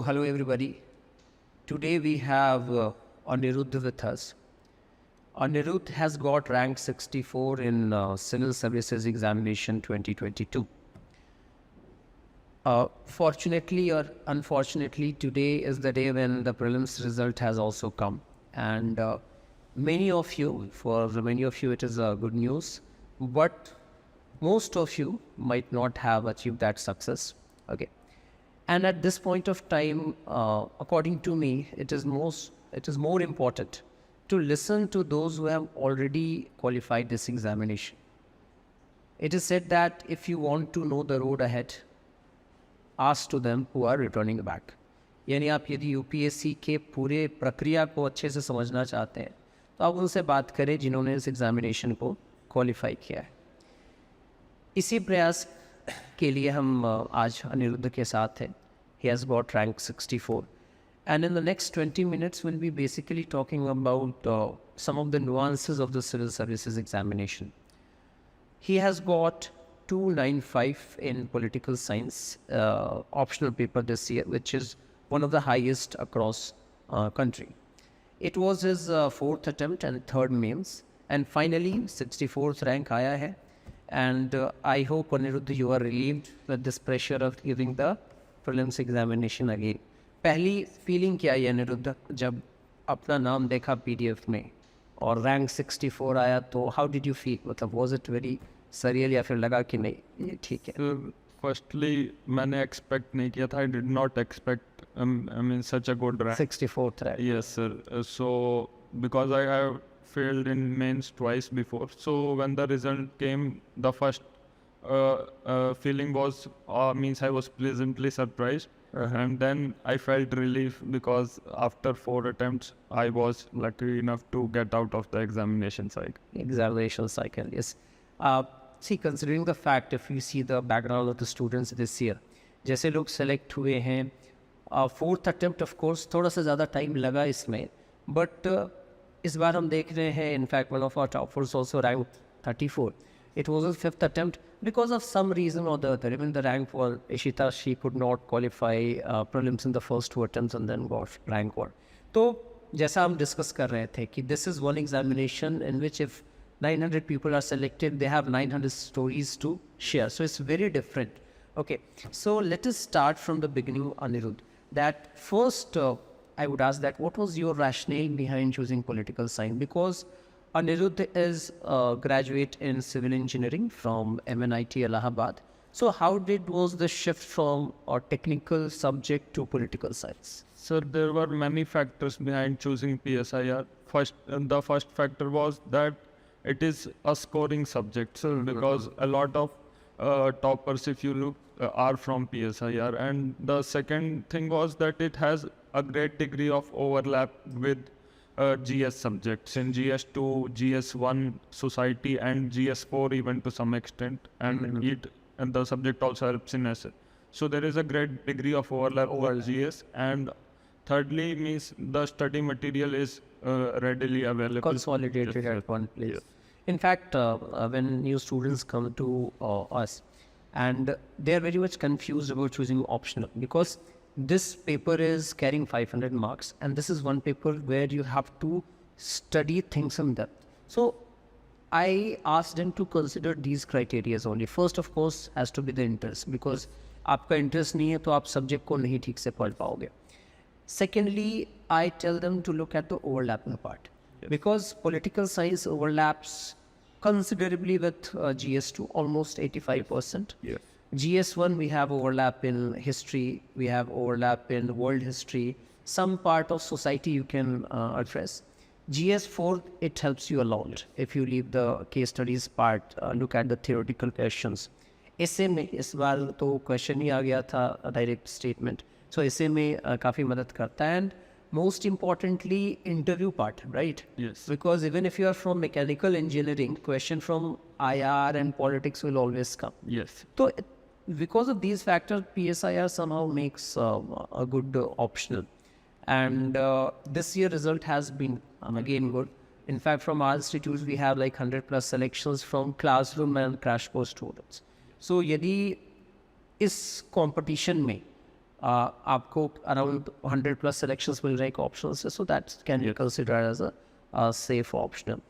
hello everybody. Today we have Anirudh with us. Anirudh has got rank 64 in Civil Services Examination 2022. Fortunately or unfortunately, today is the day when the prelims result has also come. And for many of you it is good news, but most of you might not have achieved that success. Okay. And at this point of time, according to me, it is more important to listen to those who have already qualified this examination. It is said that if you want to know the road ahead, ask to them who are returning back. यानी आप यदि UPSC के पूरे प्रक्रिया को अच्छे से समझना चाहते हैं तो आप उनसे बात करें जिन्होंने इस एग्जामिनेशन को क्वालिफाई किया है. इसी प्रयास के लिए हम आज अनिरुद्ध के साथ हैं. He has got rank 64. And in the next 20 minutes, we'll be basically talking about some of the nuances of the civil services examination. He has got 295 in political science optional paper this year, which is one of the highest across country. It was his fourth attempt and third mains. And finally, 64th rank aaya hai. And I hope, Anirudh, you are relieved with this pressure of giving the prelims examination again. पहली feeling क्या है अनिरुद्ध जब अपना नाम देखा PDF में और rank 64 आया तो हाउ डिड यू फील? मतलब वाज इट वेरी सरियल या फिर लगा कि नहीं ये ठीक है? फर्स्टली मैंने एक्सपेक्ट नहीं किया था. I did not expect I mean such a good rank. 64th rank. Yes sir. So because I have failed in mains twice before, so when the result came, the first feeling was means I was pleasantly surprised. And then I felt relief because after 4 attempts I was lucky enough to get out of the examination cycle. Yes. See, considering the fact, if you see the background of the students this year, जैसे लोग select हुए हैं, 4th attempt of course थोड़ा सा ज़्यादा time लगा इसमें, but इस बार हम देख रहे हैं, in fact one of our toppers also ranked 34. It was his 5th attempt because of some reason or the other. Even the rank for Ishita, she could not qualify prelims in the first 2 attempts and then got rank 1. तो जैसा हम discuss कर रहे थे कि this is one examination in which if 900 people are selected, they have 900 stories to share. So it's very different. Okay, so let us start from the beginning, Anirudh. That first, I would ask that what was your rationale behind choosing political science? Because Anirudh is a graduate in civil engineering from MNIT Allahabad. So how was the shift from a technical subject to political science? So there were many factors behind choosing PSIR. The first factor was that it is a scoring subject. So because a lot of toppers, if you look, are from PSIR. And the second thing was that it has a great degree of overlap with GS subjects in GS2, GS1, society, and GS4 even to some extent, and and the subject also helps in essay. So there is a great degree of overlap with GS, and thirdly means the study material is readily available. Consolidated at one place. Yes. In fact, when new students come to us, and they are very much confused about choosing optional because this paper is carrying 500 marks and this is one paper where you have to study things in depth. So I asked them to consider these criteria only. First, of course, has to be the interest, because आपका interest नहीं है तो आप subject को नहीं ठीक से पढ़ पाओगे. Secondly, I tell them to look at the overlapping part. Yes. Because political science overlaps considerably with GS2, almost 85%. Yes. GS1, we have overlap in history, we have overlap in world history, some part of society you can address. GS4, it helps you a lot. If you leave the case studies part, look at the theoretical questions. essay में इस बार तो question ही आ गया था, direct statement. So essay में काफ़ी मदद करता है. And most importantly, interview part, right? Yes. Because even if you are from mechanical engineering, question from IR and politics will always come. Yes. So because of these factors, PSIR somehow makes a good optional. And this year result has been again good. In fact, from our institutes, we have like 100+ selections from classroom and crash course students. So यदि इस competition में आपको around 100 plus selections will rank options, so that can be considered as a safe option.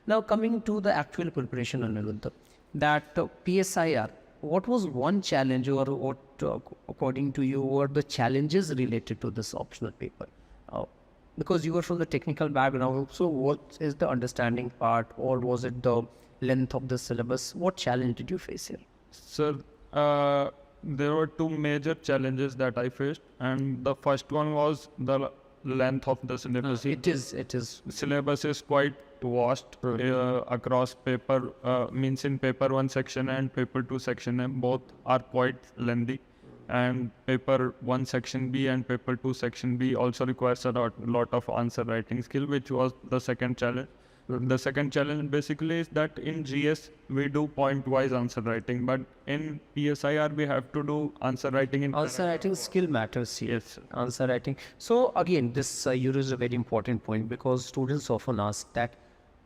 Now coming to the actual preparation, Anirudh, that PSIR, what was one challenge, or what according to you were the challenges related to this optional paper? Because you were from the technical background, so what is the understanding part, or was it the length of the syllabus? What challenge did you face here? Sir, there were two major challenges that I faced, and the first one was the length of the syllabus. It is. Syllabus is quite vast across paper, means in paper 1 section and paper 2 section, and both are quite lengthy. And paper 1 section B and paper 2 section B also requires a lot of answer writing skill, which was the second challenge. The second challenge basically is that in GS we do point-wise answer writing, but in PSIR we have to do answer writing in Answer writing skill matters here. Yes, sir. Answer writing. So again, this you raise a very important point, because students often ask that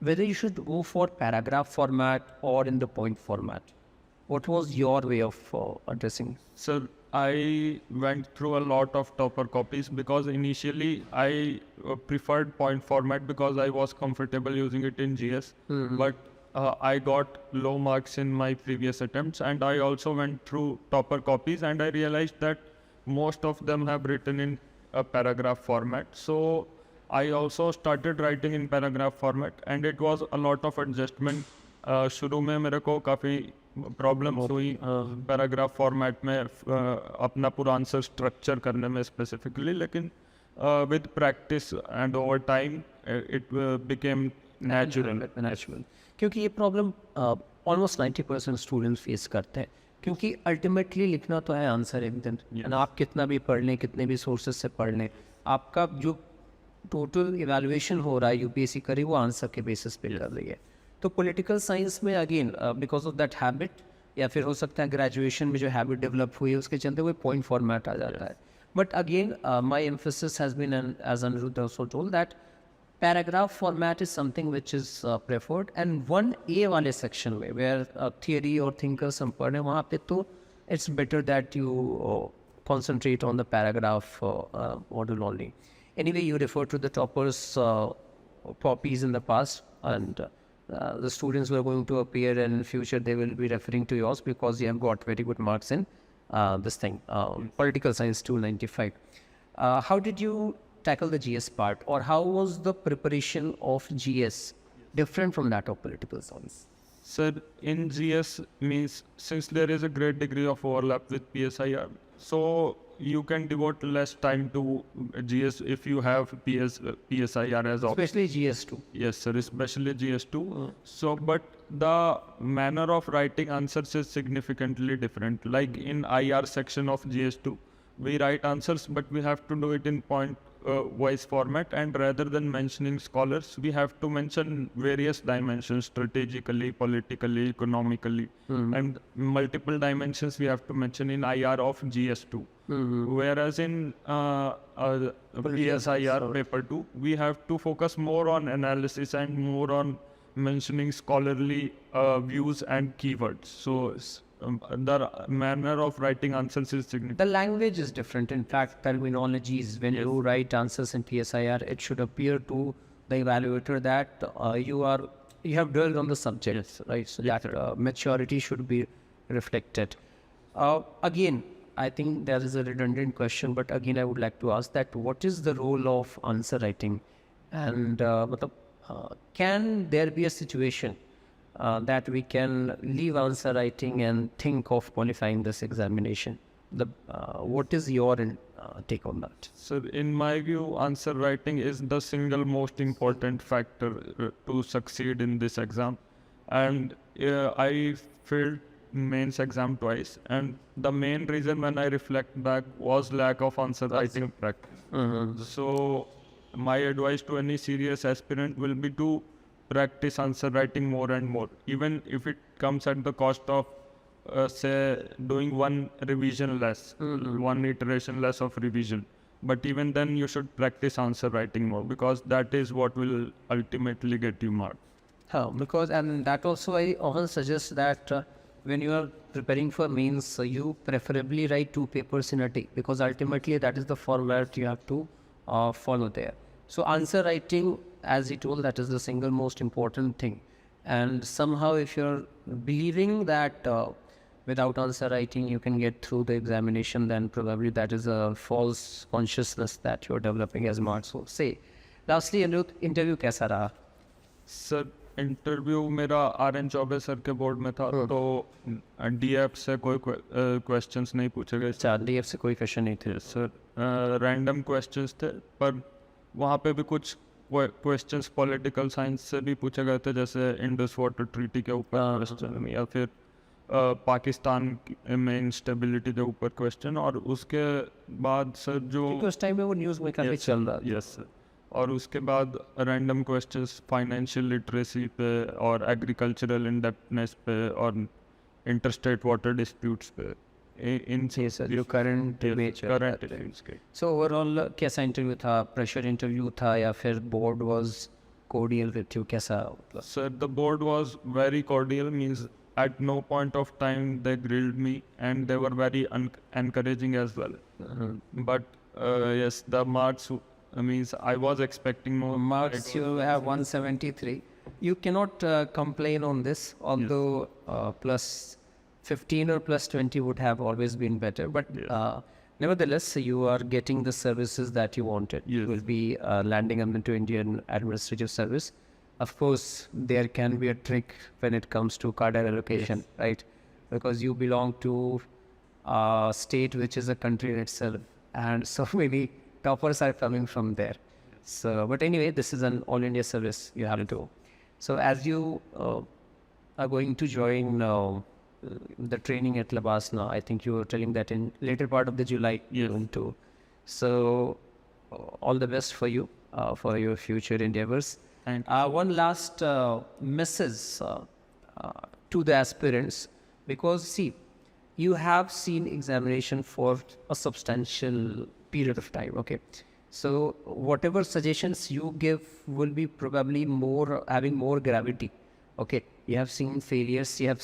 whether you should go for paragraph format or in the point format. What was your way of addressing? So I went through a lot of topper copies, because initially I preferred point format because I was comfortable using it in GS. But I got low marks in my previous attempts, and I also went through topper copies, and I realized that most of them have written in a paragraph format. So I also started writing in paragraph format, and it was a lot of adjustment. शुरू में मेरे को काफ़ी problem हुई paragraph format में अपना पूरा answer structure करने में स्पेसिफिकली, लेकिन with practice and over time it became natural. क्योंकि ये प्रॉब्लम ऑलमोस्ट 90% स्टूडेंट्स फेस करते हैं, क्योंकि अल्टीमेटली लिखना तो है आंसर एक दिन. एंड आप कितना भी पढ़ लें, कितने भी सोर्सेज से पढ़ लें, आपका जो टोटल इवैल्यूएशन हो रहा है यूपीएससी करे वो आंसर के बेसिस पे कर रही है. तो पॉलिटिकल साइंस में again because of that habit, या फिर हो सकता है ग्रेजुएशन में जो हैबिट डेवलप हुई है उसके चलते वो पॉइंट फॉर्मेट आ जाता है. But again my emphasis has been, as Aniruddh also told, that paragraph format is something which is preferred. And 1A वाले सेक्शन में where theory और thinkers हम पढ़ रहे हैं, वहाँ पे तो it's better that you concentrate on the paragraph module only. Anyway, you refer to the toppers copies in the past, and the students who are going to appear in future, they will be referring to yours because you have got very good marks in this thing, political science 295. How did you tackle the GS part, or how was the preparation of GS different from that of political science? Sir, in GS means since there is a great degree of overlap with PSIR, so you can devote less time to GS if you have PSIR as option. Especially GS2. Yes, sir, especially GS2. So, but the manner of writing answers is significantly different. Like in IR section of GS2, we write answers, but we have to do it in point wise format, and rather than mentioning scholars, we have to mention various dimensions: strategically, politically, economically, and multiple dimensions we have to mention in IR of GS2. Whereas in PSIR paper 2, we have to focus more on analysis and more on mentioning scholarly views and keywords. So the manner of writing answers is significant. The language is different. In fact, terminologies, when you write answers in PSIR, it should appear to the evaluator that you have dwelled on the subject, right? So that maturity should be reflected. Again, I think there is a redundant question, but again, I would like to ask that what is the role of answer writing, and can there be a situation that we can leave answer writing and think of qualifying this examination? What is your take on that? So in my view, answer writing is the single most important factor to succeed in this exam. And I failed mains exam twice, and the main reason when I reflect back was lack of answer writing practice. So my advice to any serious aspirant will be to practice answer writing more and more, even if it comes at the cost of say doing one revision less, one iteration less of revision. But even then you should practice answer writing more, because that is what will ultimately get you marks. Because, and that also I often suggest that when you are preparing for mains, you preferably write 2 papers in a day, because ultimately that is the format you have to follow there. So answer writing, as he told, that is the single most important thing. And somehow if you're believing that without answer writing you can get through the examination, then probably that is a false consciousness that you're developing, as Marx will say. Lastly, Anirudh, interview कैसा रहा? Sir interview मेरा RN Choubey sir के board में था, तो DF से कोई questions नहीं पूछे गए अच्छा, DF से कोई क्वेश्चन नहीं थे सर, रैंडम क्वेश्चंस थे, पर वहाँ पे भी कुछ क्वेश्चंस पॉलिटिकल साइंस से भी पूछे गए थे, जैसे इंडस वाटर ट्रीटी के ऊपर क्वेश्चन, या फिर पाकिस्तान में इंस्टेबिलिटी के ऊपर क्वेश्चन, और उसके बाद सर जो उस टाइम में वो न्यूज़ में काफ़ी चल रहा था। यस सर, और उसके बाद रैंडम क्वेश्चंस फाइनेंशियल लिटरेसी पे और एग्रीकल्चरल इंडेप्टनेस पे और इंटरस्टेट वाटर डिस्प्यूट्स पे, इन जो करंट नेचर। सो ओवरऑल कैसा इंटरव्यू था? प्रेशर इंटरव्यू था या फिर board was cordial with you? कैसा? Sir the board was very cordial, means at no point of time they grilled me, and they were very encouraging as well. But yes, the marks means I was expecting more marks. You have 173. You cannot complain on this, although plus 15 or plus 20 would have always been better. But nevertheless, you are getting the services that you wanted. You will be landing them into Indian Administrative Service. Of course, there can be a trick when it comes to cadre allocation, right? Because you belong to a state which is a country in itself, and so many toppers are coming from there. So, but anyway, this is an all India service you have to. So, as you are going to join the training at Labasna, I think you were telling that in later part of the July you're going to. So, all the best for you for your future endeavors. And one last message to the aspirants, because see, you have seen examination for a substantial period of time, okay? So whatever suggestions you give will be probably more having more gravity, okay? You have seen failures in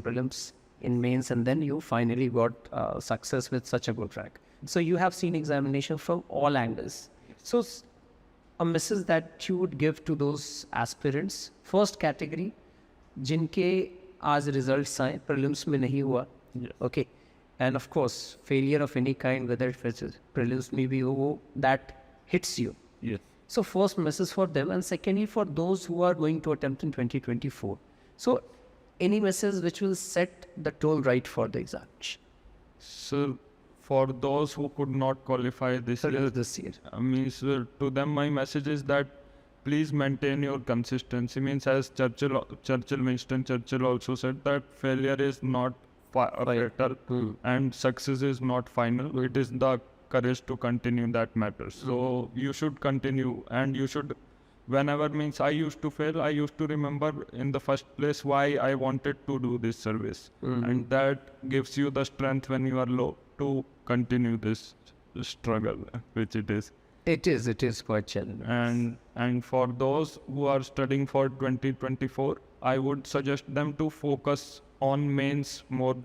prelims, in mains, and then you finally got success with such a good rank. So you have seen examination from all angles. So a message that you would give to those aspirants, first category, जिनके आज results आए, prelims में नहीं हुआ, okay, and of course failure of any kind, whether it is prelims में भी हो, that hits you. So first message for them, and secondly for those who are going to attempt in 2024. So any message which will set the tone right for the examination. So for those who could not qualify this year, means to them my message is that please maintain your consistency. Means as Winston Churchill also said that failure is not fatal and success is not final. It is the courage to continue that matters. So you should continue, and you should, whenever means I used to fail, I used to remember in the first place why I wanted to do this service, and that gives you the strength when you are low to continue this struggle, which it is. It is quite challenging. And for those who are studying for 2024, I would suggest them to focus on mains more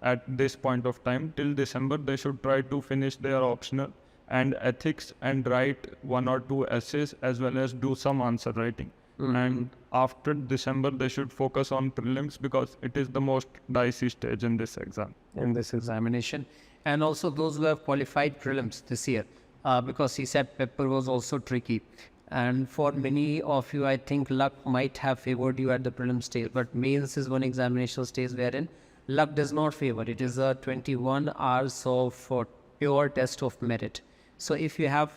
at this point of time. Till December, they should try to finish their optional and ethics and write 1 or 2 essays, as well as do some answer writing. And after December, they should focus on prelims, because it is the most dicey stage in this exam. In this examination. And also those who have qualified prelims this year, because he said paper was also tricky. And for many of you, I think luck might have favored you at the prelim stage, but mains is one examination stage wherein luck does not favor. It is a 21 hours of pure test of merit. So if you have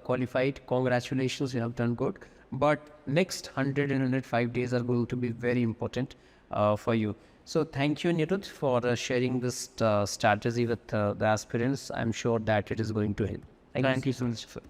qualified, congratulations, you have done good. But next 100 and 105 days are going to be very important for you. So thank you, Anirudh, for sharing this strategy with the aspirants. I'm sure that it is going to help. Thank you so much, sir.